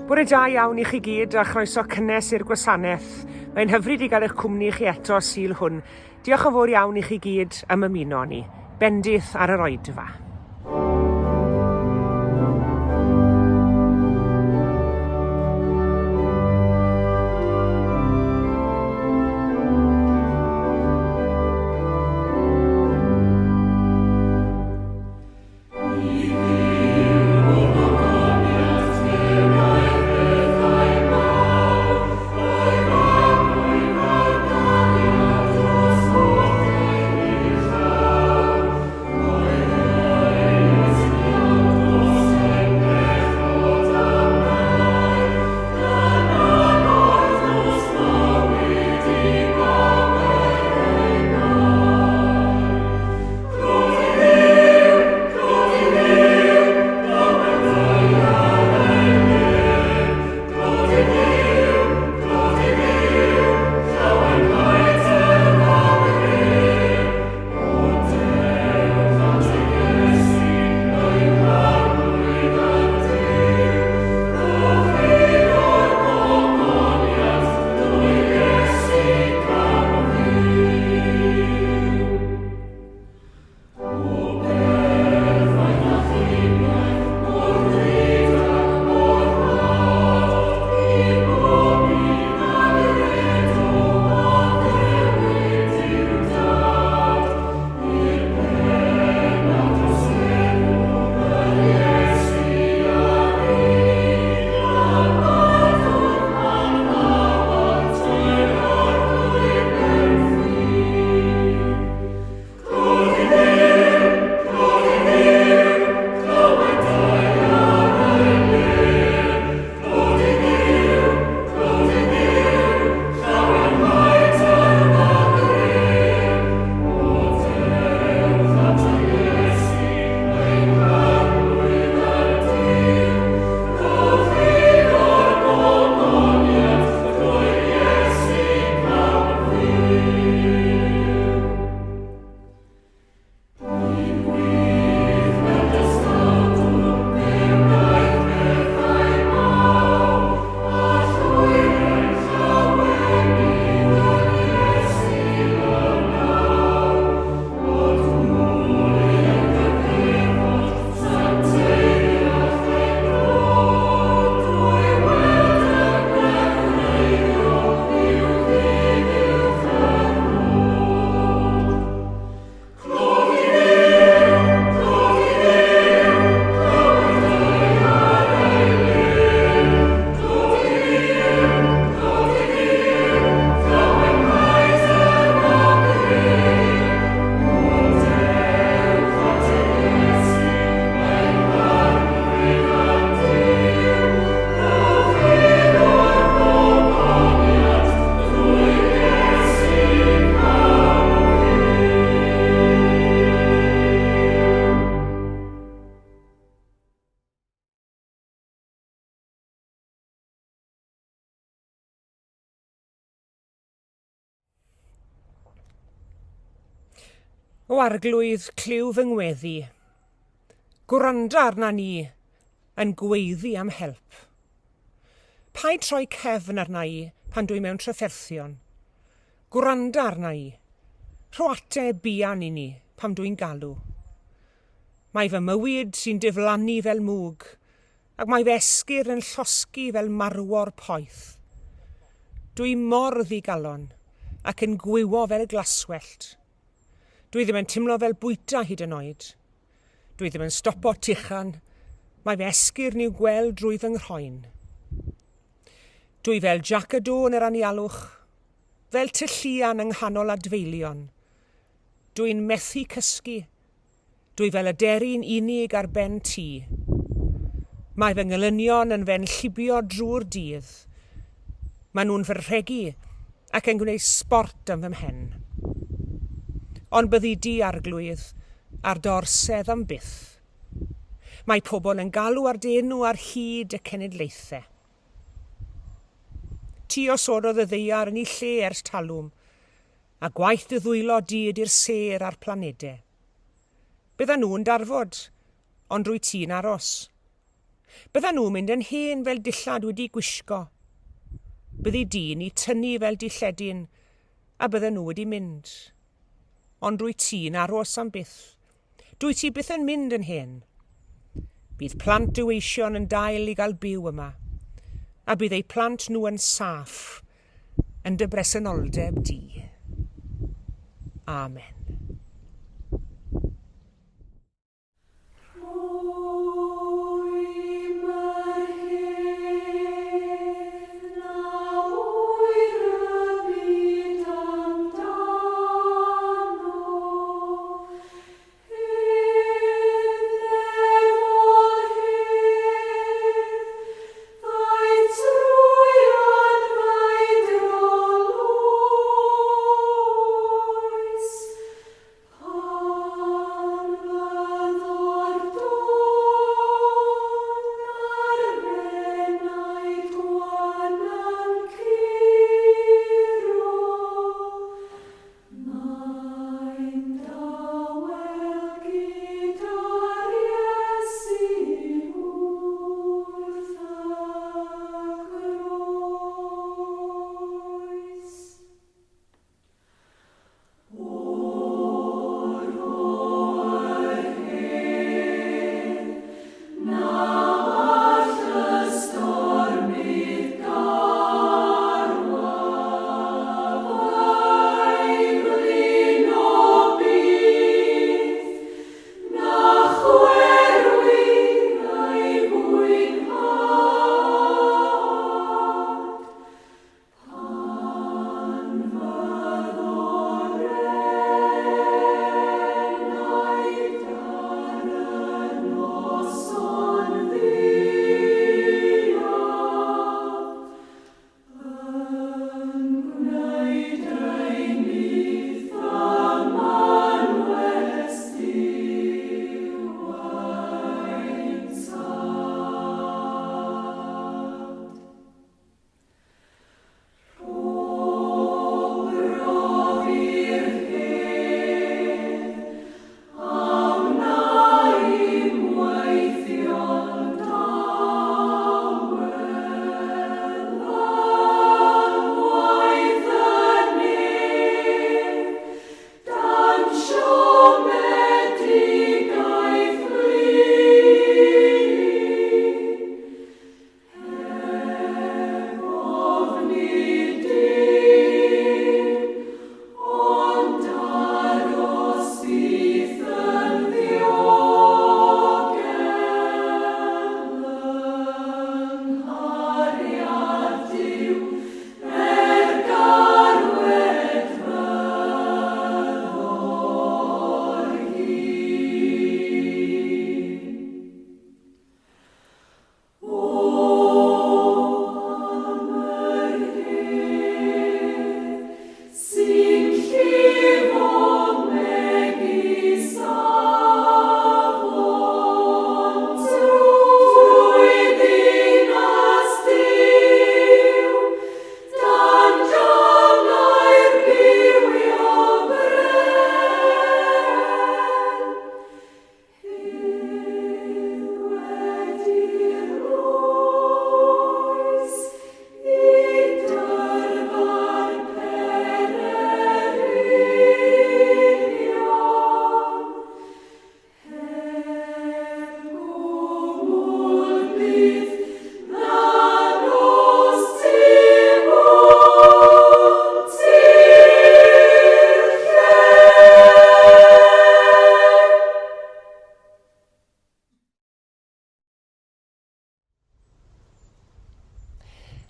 Bore da iawn I chi gyd a chroeso cynnes i'r gwasanaeth. Mae'n hyfryd I gael eich cwmni chi eto syl hwn. Diolch yn fawr iawn I chi gyd am ymuno ni. Bendith ar yr oedfa. O arglwydd cliw fy ngweddi, gwranda arna ni yn gweiddi am help. Paid troi cefn arna I pan dwi mewn trafferthion. Gwranda arna I, rho ateb buan I ni pam dwi'n galw. Mae fy mywyd sy'n diflannu fel mwg, ac mae fy esgyr yn llosgi fel marwor poeth. Dwi mor ddigalon ac yn gwywo fel glaswellt. Dwi ddim yn timlo fel bwyta hyd yn oed. Dwi ddim yn stopo tuchan. Mae fy esgyr ni'w gweld drwy fy nghroen. Dwi fel jacado yn yr anialwch, fel tylluan yng nghanol adfeilion. Dwi'n methu cysgu. Dwi fel aderyn unig ar ben tŷ. Mae fy ngelynion yn fe'n llibio drwy'r dydd. Maen nhw'n fy rhegu ac yn gwneud sbort am fy mhen. Ond byddi di arglwydd ar dorsedd am byth. Mae pobl yn galw ar denw ar hyd y cenedlaethau. Ti osododd y ddeiar yn ei lle ers talwm, a gwaith dy ddwylo di ydy'r ser a'r planedau. Bydda nhw'n darfod, ond rwy ti'n aros. Byddan nhw'n mynd yn hen fel dillad wedi gwisgo. Byddi dyn i tynnu fel dilledyn, a byddan nhw wedi mynd. Ond rwy ti'n aros am byth. Dwi ti byth yn mynd yn hen. Bydd plant dyweision yn dael i gael byw yma, a bydd eu plant nhw yn saff yn dy bresenoldeb di. Amen.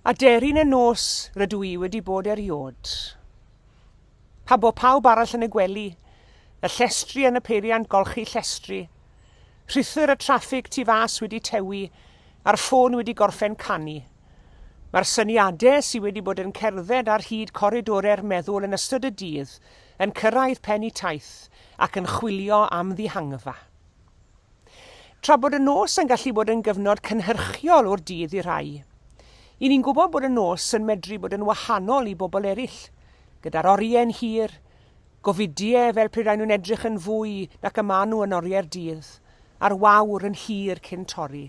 a derin y nos rydw i wedi bod eriod. Pa bo pawb arall yn y gwely, y llestri yn y peiriant golchi llestri, rhythr y traffig tu fas wedi tewi, a'r ffôn wedi gorffen canu. Mae'r syniadau sydd wedi bod yn cerdded ar hyd coridorau'r meddwl yn ystod y dydd yn cyrraedd pen i taith ac yn chwilio am ddihangfa. Tra bod y nos yn gallu bod yn gyfnod cynhyrchiol o'r dydd i rai, i ni'n gwybod bod y nos yn medru bod yn wahanol i bobl eraill, gyda'r orie'n hir, gofidiau fel pryd rhaid nhw'n edrych yn fwy nac y maen nhw yn orie'r dydd, a'r wawr yn hir cyn torri.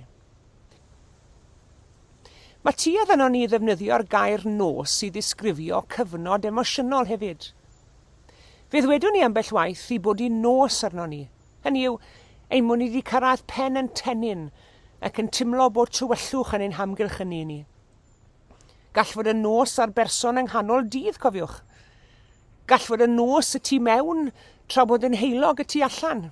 Mae tuedd yno ni ddefnyddio'r gair nos i ddisgrifio cyfnod emosiynol hefyd. Fe ddwedwn ni ambell waith i bod i nos arno ni. Hynny yw, ein mwyn i wedi cyrraedd pen yn tenyn ac yn timlo bod trywyllwch yn ein hamgylch yn ni. Gall fod y nos ar berson yng nghanol dydd, cofiwch. Gall fod y nos y tu mewn tra bod yn heulog y tu allan.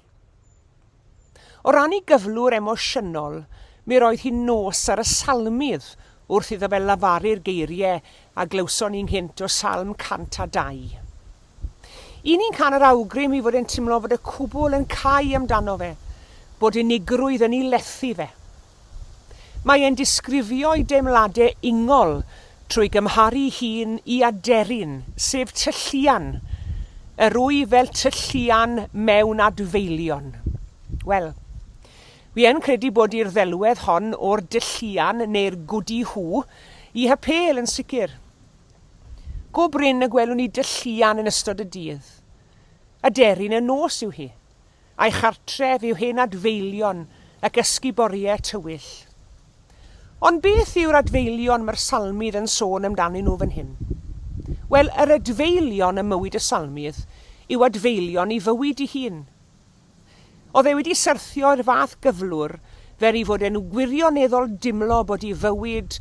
O ran i gyflwr emosiynol, mi roedd hi'n nos ar y salmydd wrth iddo fe lafaru'r geiriau a glywson ni'n hynt o Salm 102. Un ni'n can yr awgrym i fod yn timlo fod y cwbl yn cau amdano fe, bod unigrwydd yn ei lethu fe. Mae e'n disgrifio ei deimladau ungol trwy gymharu hun i aderyn, sef tylluan, yr wy fel tylluan mewn adfeilion. Wel, fi yn credu bod i'r ddelwedd hon o'r dylluan neu'r gwdi hw i hypel yn sicr. Go bryn y gwelwn ni dylluan yn ystod y dydd. Aderyn y nos yw hi, a'i chartref yw hen adfeilion ac ysguboriau tywyll. Ond beth yw'r adfeilion mae'r salmydd yn sôn amdanyn nhw fan hyn? Wel, yr adfeilion y mywyd y salmydd yw adfeilion i fywyd ei hun. Oedd e wedi syrthio'r fath gyflwr fer i fod yn wirioneddol dimlo bod ei fywyd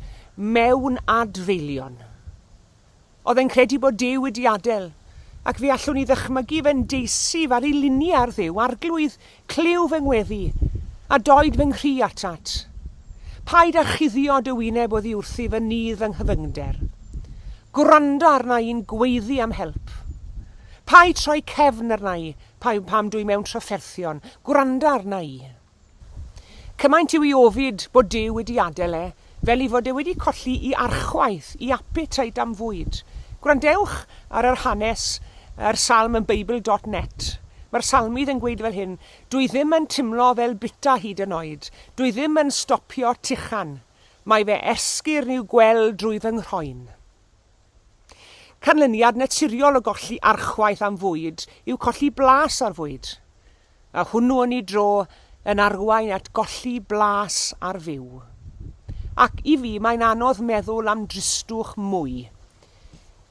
mewn adfeilion. Oedd e'n credu bod Duw wedi adael, ac fe allwn ni ddychmygu fe'n deisif ar ei luniau'r Dduw, arglwydd cliw fy ngweddi, a doed fy nghri atat. Paid â chuddio dy wyneb oddi wrthi fy nydd yng nghyfyngder. Gwrando arna i'n gweiddi am help. Paid troi cefn arna i pam dwi mewn trafferthion. Gwrando arna i. Cymaint yw i ofid bod Duw wedi adael e, fel i fod e wedi colli i archwaith, i appetite am fwyd. Gwrandewch ar yr hanes yr salm yn Bible.net. Mae'r salmydd yn gweud fel hyn, dwi ddim yn timlo fel bita hyd yn oed, dwi ddim yn stopio tuchan, mae fe esgir i'w gweld drwy fy nghroen. Canlyniad naturiol o golli archwaith am fwyd yw colli blas ar fwyd, a hwnnw yn ei dro yn arwain at golli blas ar fyw. Ac i fi mae'n anodd meddwl am dristwch mwy.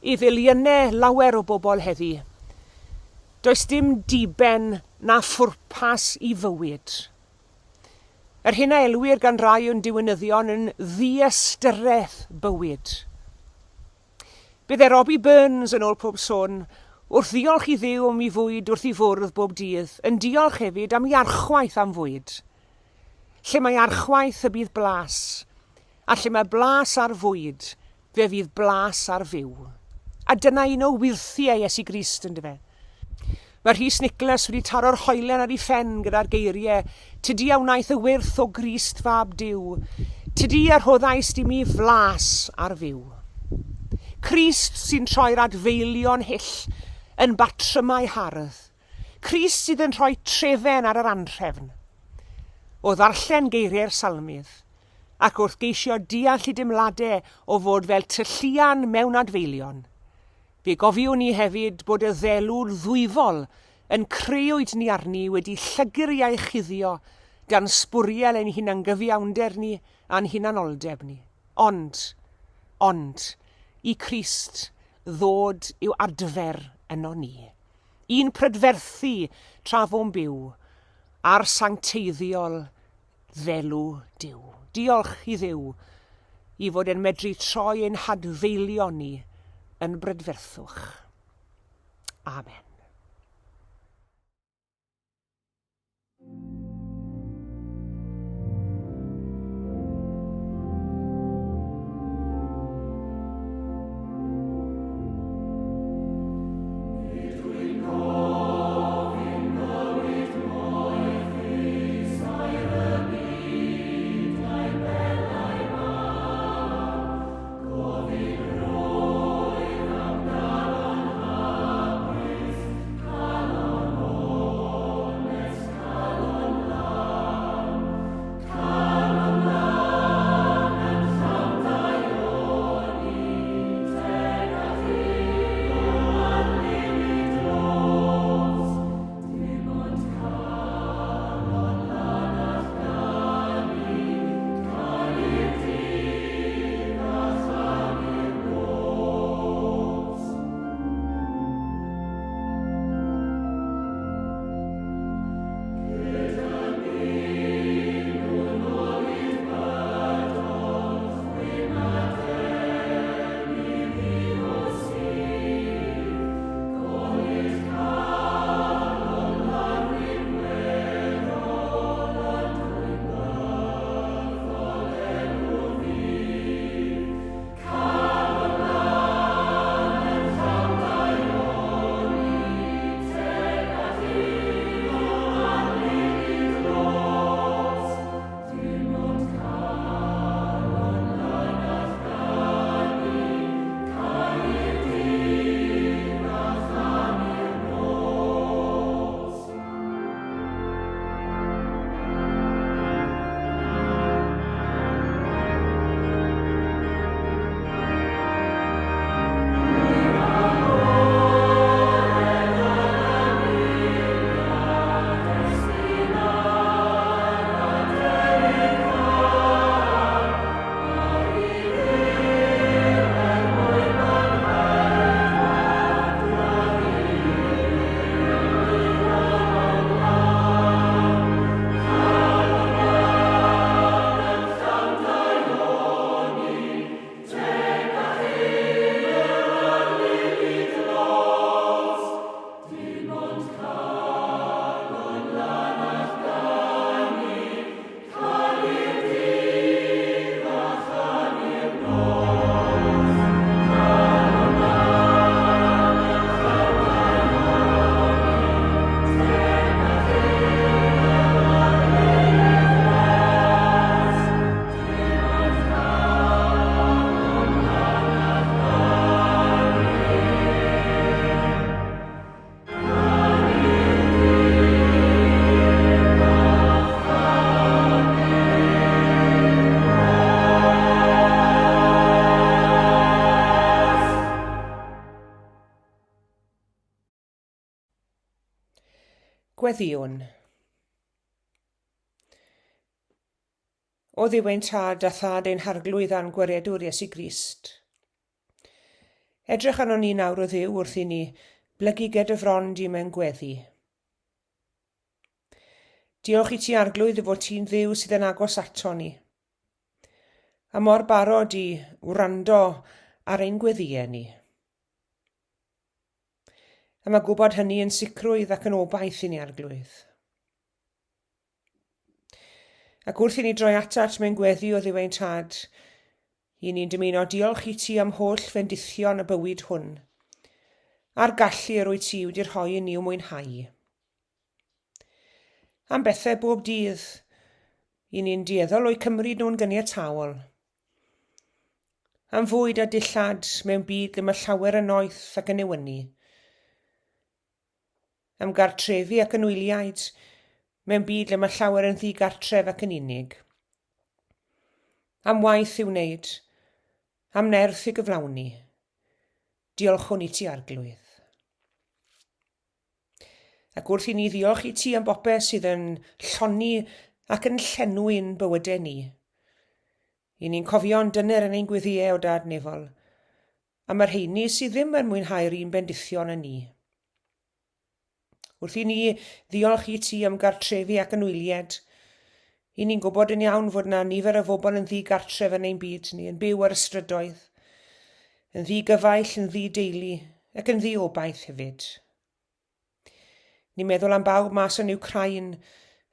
I filiynau lawer o bobl heddi, does dim diben na phwrpas i fywyd. Yr hyn a elwir gan rai o'n diwynyddion yn ddiystyraeth bywyd. Bydd Robbie Burns yn ôl pob sôn, wrth ddiolch i Dduw am ei fwyd wrth i fwrdd bob dydd, yn diolch hefyd am ei archwaith am fwyd. Lle mae archwaith y bydd blas, a lle mae blas ar fwyd, fe fydd blas ar fyw. A dyna un o wirthiau Iesu Grist yn dyfe. Mae Rhys Nicholas wedi taro'r hoelen ar ei ffen gyda'r geiriau, tydi a wnaeth y wirth o Grist fab Duw, tydi a rhoddais di mi flas ar fyw. Crist sy'n troi'r adfeilion hyll yn batrymau hardd. Crist sydd yn rhoi trefen ar yr anhrefn. O ddarllen geiriau'r salmydd, ac wrth geisio deall i dimladau o fod fel tylluan mewn adfeilion, fe gofiwn ni hefyd bod y ddelw'r ddwyfol yn creuwyd ni arni wedi llyguriau chuddio gan sbwriel ein hunangyfiawnder ni a'n hunanoldeb ni. Ond, i Crist ddod yw adfer yno ni. Un prydferthu tra fo'n byw a'r sancteiddiol ddelw Duw. Diolch i Dduw i fod yn medru troi ein hadfeilion ni yn brydferthwch. Amen. Gweddiwn. O ddiwein tad a thad ein harglwydd a'n gwaredwr Iesu Grist. Edrych arno ni nawr o Dduw wrth i ni blygu gyda frond i mewn gweddi. Diolch i ti arglwydd fod ti'n Dduw sydd yn agos ato ni. A mor barod i wrando ar ein gweddiau ni. A mae gwybod hynny yn sicrwydd ac yn obaith i ni arglwydd. Ac wrth i ni droi atat mewn gweddi o ddiwein tad, i ni'n dymuno diolch i ti am holl fendithion y bywyd hwn, a'r gallu yr wyt ti wedi'i rhoi i ni o mwynhau. Am bethau bob dydd, i ni'n dieddol o'i cymryd nhw'n gyniataol. Am fwyd a dillad mewn byd le mae llawer yn oeth ac yn ewynu. Am gartrefi ac yn wyliaid, mewn byd le mae llawer yn ddigartref ac yn unig. Am waith i'w wneud, am nerth i gyflawni. Diolchwn i ti arglwydd. Ac wrth i ni ddiolch i ti am bopeth sydd yn lloni ac yn llenwi'n bywydau ni. I ni'n cofio'n dyner yn ein gweddiau o dad nefol, a mae'r rheini sydd ddim yn mwynhau'r un bendithion yn ni. Wrth i ni ddiolch i ti am gartrefi ac yn wyliad, i ni'n gwybod yn iawn fod yna nifer y bobl yn ddigartref yn ein byd ni, yn byw ar y strydoedd, yn ddigyfaill, yn ddi-deulu ac yn ddi-obaith hefyd. Ni'n meddwl am bawb mas yn Wcrain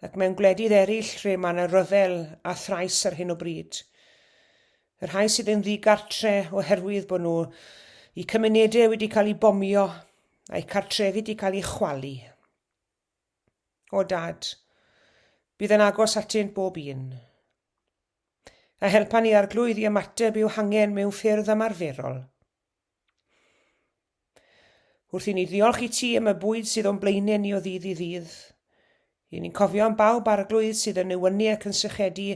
ac mewn gwledydd eraill lle mae yna ryfel a thrais ar hyn o bryd. Y rhai sydd yn ddigartre oherwydd bod nhw i cymunedau wedi cael eu bomio a'i cartrefi wedi cael ei chwalu. O dad, bydd yn agos atynt bob un. A helpa ni arglwydd i ymateb i'w hangen mewn ffyrdd ymarferol. Wrth i ni ddiolch i ti am y bwyd sydd o'n blaenau ni o ddydd i ddydd. I ni'n cofio am bawb arglwydd sydd yn ewynu ac yn sychedu,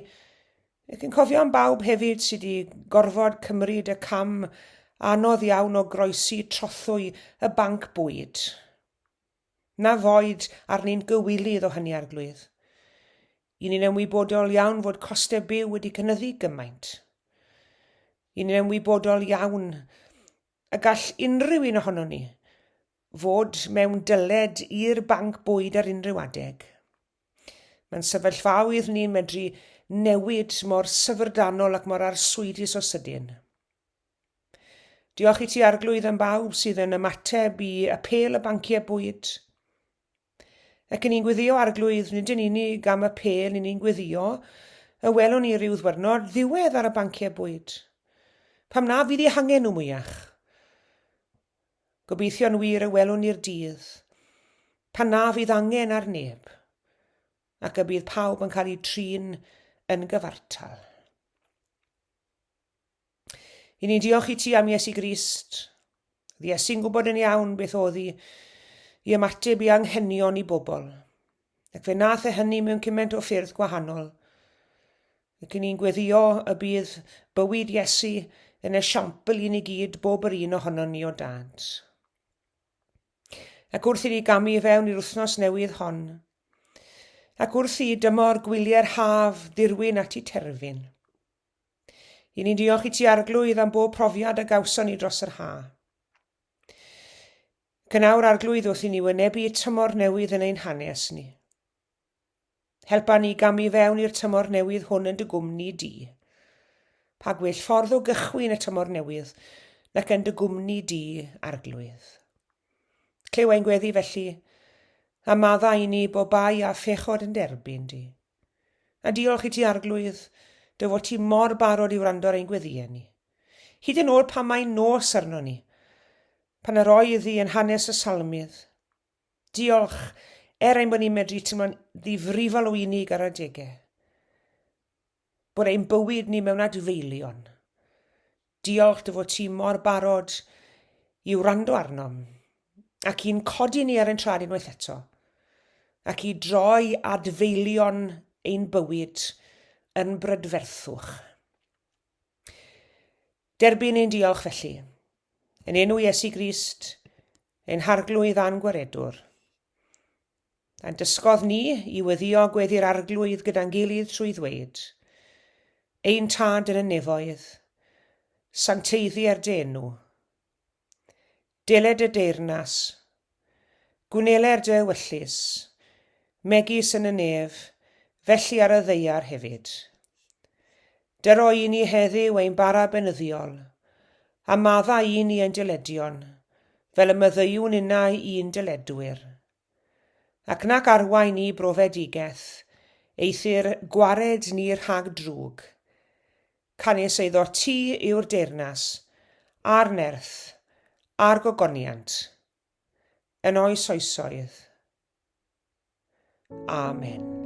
ac yn cofio am bawb hefyd sydd wedi gorfod cymryd y cam anodd iawn o groesi trothwy y banc bwyd. Na foed arni'n gywilydd o hynny arglwydd. I ni'n ymwybodol iawn fod costau byw wedi cynyddu gymaint. I ni'n ymwybodol iawn y gall unrhyw un ohono ni fod mewn dyled i'r banc bwyd ar unrhyw adeg. Mae'n sefyllfaoedd ni'n medru newid mor syfrdanol ac mor arswydus o sydyn. Diolch i ti arglwydd am bawb sydd yn ymateb i apel y banciau bwyd. Ac yn ni'n gweddio arglwydd nid yn unig am apel, ni'n gweddio y welwn ni ryw ddwyrnod ddiwedd ar y banciau bwyd. Pam na fydd ei hangen nhw mwyach. Gobeithio'n wir y welwn ni'r dydd. Pan na fydd angen ar neb. Ac y bydd pawb yn cael ei trin yn gyfartal. I ni'n diolch i ti am Iesu Grist. Iesu'n gwybod yn iawn beth oedd i ymateb i anghenion i bobl. Ac fe nath hynny mewn cymaint o ffyrdd gwahanol. Ac i ni'n gweddio y bydd bywyd Iesu yn esiampl i ni gyd bob yr un ohono ni o dad. Ac wrth i ni gamu fewn i'r wythnos newydd hon. Ac wrth i dymor gwyliau'r haf ddirwyn at ei terfyn. I ni'n diolch i ti arglwydd am bob profiad a gawson ni dros yr haf. Cynawr arglwydd wrth i ni wynebu tymor newydd yn ein hanes ni. Helpa ni gamu fewn i'r tymor newydd hwn yn dy gwmni di. Pa gwell ffordd o gychwyn y tymor newydd nac yn dy gwmni di arglwydd. Clyw ein gweddi felly, a madda i ni bo bai a phechod yn derbyn di. A diolch i ti arglwydd, dy fod ti mor barod i wrando ar ein gweddiau ni. Hyd yn ôl pan mae'n nos arno ni, pan yr oedd i yn hanes y salmydd. Diolch, ein bod ni'n medru teimlo'n ddifrifol o unig ar adegau. Bod ein bywyd ni mewn adfeilion. Diolch dy fod ti mor barod i wrando arnom, ac i'n codi ni ar ein trad unwaith eto, ac i droi adfeilion ein bywyd yn brydferthwch. Derbyn ein diolch felly, yn enw Iesu Grist, ein harglwydd a'n gwaredwr. A'n dysgodd ni i weddio gweddi'r arglwydd gyda'n gilydd trwy ddweud, ein tad yn y nefoedd, sancteiddi'r denw. Deled y deyrnas, gwneler dy wyllus, megis yn y nef, felly ar y ddeiar hefyd. Dyro i ni heddiw ein bara benyddiol, a madda i ni ein dyledion, fel y myddeiwn unna i'n dyledwyr. Ac nac arwain i brofedigaeth, eithir gwared ni'r rhag drwg. Canis eiddo ti yw'r deyrnas, a'r nerth, a'r gogoniant, yn oes oesoedd. Amen.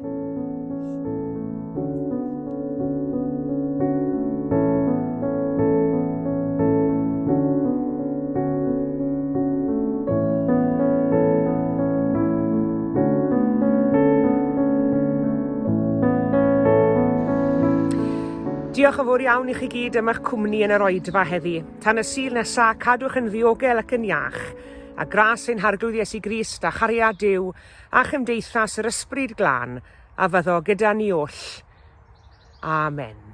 Diolch yn fawr iawn i chi gyd am eich cwmni yn yr oedfa heddi. Tan y sul nesaf, cadwch yn ddiogel ac yn iach, a gras ein harglwydd Iesu Grist a chariad Duw a chymdeithas yr ysbryd glân, a fyddo gyda ni oll. Amen.